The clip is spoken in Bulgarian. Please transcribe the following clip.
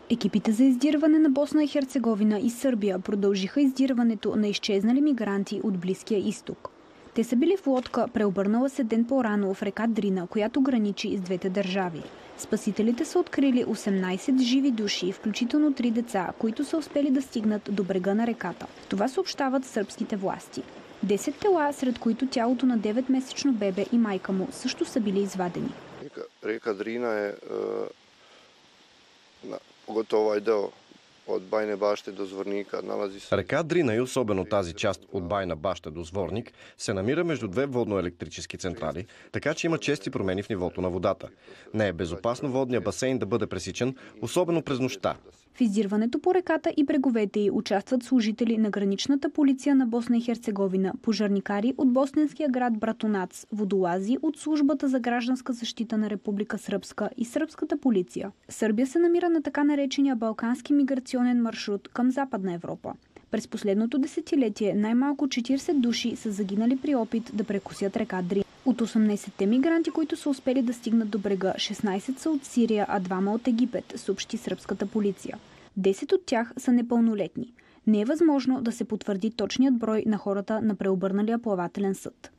Екипите за издирване на Босна и Херцеговина и Сърбия продължиха издирването на изчезнали мигранти от Близкия изток. Те са били в лодка, преобърнала се ден по-рано в река Дрина, която граничи с двете държави. Спасителите са открили 18 живи души, включително 3 деца, които са успели да стигнат до брега на реката. Това съобщават сръбските власти. 10 тела, сред които тялото на 9-месечно бебе и майка му, също са били извадени. Река Дрина е pogotovo ovaj deo od Bajne Bašte do Zvornika nalazi se... Река Дрина и особено тази част от Байна баща до Зворник се намира между две водно-електрически централи, така че има чести промени в нивото на водата. Не е безопасно водния басейн да бъде пресичан, особено през нощта. В издирването по реката и бреговете й участват служители на граничната полиция на Босна и Херцеговина, пожарникари от босненския град Братунац, водолази от службата за гражданска защита на Република Сръбска и сръбската полиция. Сърбия се намира на така наречения балкански миграционен маршрут към Западна Европа. През последното десетилетие най-малко 40 души са загинали при опит да прекусят река Дрина. От 18-те мигранти, които са успели да стигнат до брега, 16 са от Сирия, а 2 от Египет, съобщи сръбската полиция. 10 от тях са непълнолетни. Не е възможно да се потвърди точният брой на хората на преобърналия плавателен съд.